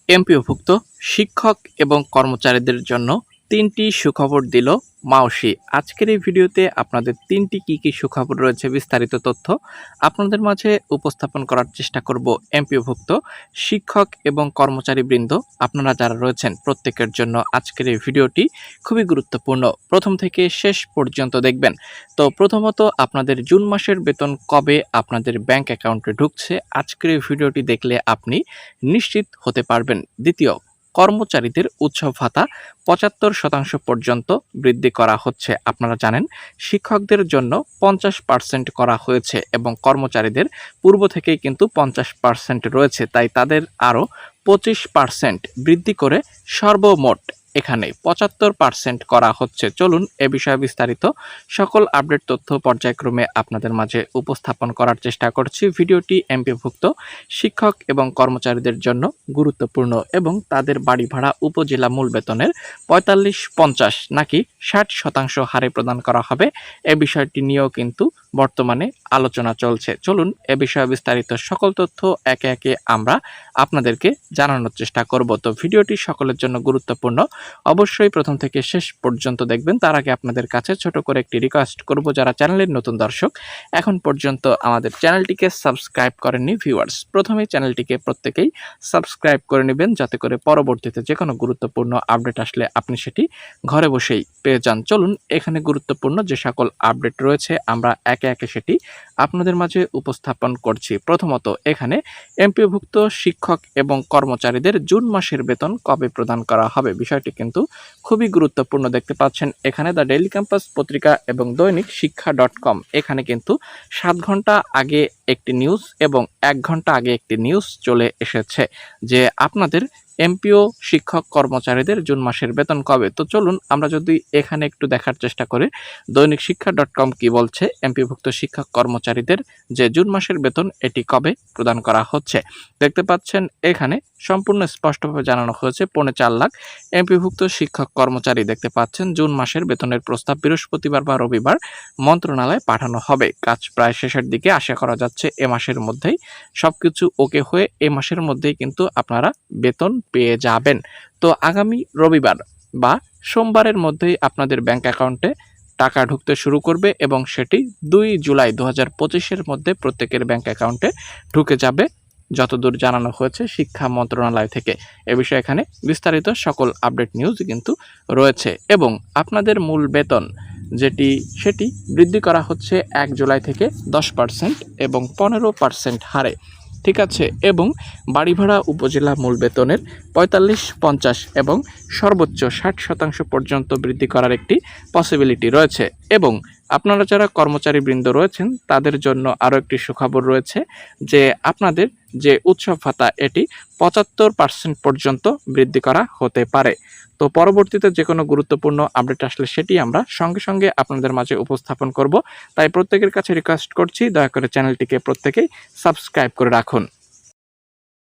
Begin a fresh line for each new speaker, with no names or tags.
এমপিওভুক্ত শিক্ষক এবং কর্মচারীদের জন্য ৩টি সুখবর দিল মাওসি। আজকের এই ভিডিওতে আপনাদের ৩টি কি সুখবর রয়েছে বিস্তারিত তথ্য আপনাদের মাঝে উপস্থাপন করার চেষ্টা করব। এমপিওভুক্ত শিক্ষক এবং কর্মচারীবৃন্দ আপনারা যারা রয়েছেন প্রত্যেকের জন্য আজকের এই ভিডিওটি খুবই গুরুত্বপূর্ণ। প্রথম থেকে শেষ পর্যন্ত দেখবেন। তো প্রথমত আপনাদের জুন মাসের বেতন কবে আপনাদের ব্যাংক অ্যাকাউন্টে ঢুকছে আজকের এই ভিডিওটি দেখলে আপনি নিশ্চিত হতে পারবেন। দ্বিতীয়, কর্মচারীদের উৎসব ভাতা ৭৫% পর্যন্ত বৃদ্ধি করা হচ্ছে। আপনারা জানেন শিক্ষকদের জন্য ৫০% করা হয়েছে এবং কর্মচারীদের পূর্ব থেকেই কিন্তু ৫০% রয়েছে, তাই তাদের আরও ২৫% বৃদ্ধি করে সর্বমোট এখানে ৭৫% করা হচ্ছে। চলুন এ বিষয়ে বিস্তারিত সকল আপডেট তথ্য পর্যায়ক্রমে আপনাদের মাঝে উপস্থাপন করার চেষ্টা করছি। ভিডিওটি এমপিওভুক্ত শিক্ষক এবং কর্মচারীদের জন্য গুরুত্বপূর্ণ এবং তাদের বাড়ি ভাড়া উপজেলা মূল বেতনের ৪৫-৫০ নাকি ৬০% হারে প্রদান করা হবে, এ বিষয়টি নিয়েও কিন্তু বর্তমানে আলোচনা চলছে। চলুন এ বিষয়ে বিস্তারিত সকল তথ্য একে একে আমরা আপনাদেরকে জানানোর চেষ্টা করব। তো ভিডিওটি সকলের জন্য গুরুত্বপূর্ণ, অবশ্যই প্রথম থেকে শেষ পর্যন্ত দেখবেন। তার আগে আপনাদের কাছে ছোট করে একটি রিকোয়েস্ট করব, যারা চ্যানেলের নতুন দর্শক এখন পর্যন্ত আমাদের চ্যানেলটিকে সাবস্ক্রাইব করেননি ভিউয়ার্স, প্রথমেই চ্যানেলটিকে প্রত্যেকেই সাবস্ক্রাইব করে নেবেন, যাতে করে পরবর্তীতে যে কোনো গুরুত্বপূর্ণ আপডেট আসলে আপনি সেটি ঘরে বসেই পেয়ে যান। চলুন এখানে গুরুত্বপূর্ণ যে সকল আপডেট রয়েছে আমরা একে একে সেটি আপনাদের মাঝে উপস্থাপন করছি। প্রথমত এখানে এমপিওভুক্ত শিক্ষক এবং কর্মচারীদের জুন মাসের বেতন কবে প্রদান করা হবে, বিষয়টি কিন্তু খুবই গুরুত্বপূর্ণ। দেখতে পাচ্ছেন এখানে দ্য ডেইলি ক্যাম্পাস পত্রিকা এবং দৈনিক শিক্ষা.com, এখানে কিন্তু 7 ঘন্টা আগে একটি নিউজ এবং 1 ঘন্টা আগে একটি নিউজ চলে এসেছে যে আপনাদের এমপিও শিক্ষক কর্মচারীদের জুন মাসের বেতন কবে। তো চলুন আমরা যদি এখানে একটু দেখার চেষ্টা করি দৈনিক শিক্ষা.com কি বলছে এমপিওভুক্ত শিক্ষক কর্মচারীদের যে জুন মাসের বেতন এটি কবে প্রদান করা হচ্ছে। দেখতে পাচ্ছেন এখানে সম্পূর্ণ স্পষ্টভাবে জানানো হয়েছে 4.5 লাখ এমপিওভুক্ত শিক্ষক কর্মচারী দেখতে পাচ্ছেন জুন মাসের বেতনের প্রস্তাব বৃহস্পতিবার বা রবিবার মন্ত্রণালয়ে পাঠানো হবে। কাজ প্রায় শেষের দিকে, আশা করা যাচ্ছে এ মাসের মধ্যেই সবকিছু ওকে হয়ে এ মাসের মধ্যেই কিন্তু আপনারা বেতন পেয়ে যাবেন। তো আগামী রবিবার বা সোমবারের মধ্যেই আপনাদের ব্যাংক অ্যাকাউন্টে টাকা ঢুকতে শুরু করবে এবং সেটি 2 জুলাই 2025-এর মধ্যে প্রত্যেকের ব্যাংক অ্যাকাউন্টে ঢুকে যাবে, যতদূর জানানো হয়েছে শিক্ষা মন্ত্রণালয় থেকে। এ বিষয়ে এখানে বিস্তারিত সকল আপডেট নিউজ কিন্তু রয়েছে এবং আপনাদের মূল বেতন সেটি বৃদ্ধি করা হচ্ছে 1 জুলাই থেকে 10% এবং 15% হারে, ঠিক আছে। এবং বাড়ি ভাড়া উপজেলা মূল বেতনের 45-50 এবং সর্বোচ্চ 60% পর্যন্ত বৃদ্ধি করার একটি পসিবিলিটি রয়েছে। এবং আপনারা যারা কর্মচারীবৃন্দ রয়েছেন তাদের জন্য আরও একটি সুখবর রয়েছে যে আপনাদের যে উৎসব ভাতা এটি 75% পর্যন্ত বৃদ্ধি করা হতে পারে। তো পরবর্তীতে যে কোনো গুরুত্বপূর্ণ আপডেট আসলে সেটি আমরা সঙ্গে সঙ্গে আপনাদের মাঝে উপস্থাপন করব, তাই প্রত্যেকের কাছে রিকোয়েস্ট করছি দয়া করে চ্যানেলটিকে প্রত্যেকেই সাবস্ক্রাইব করে রাখুন।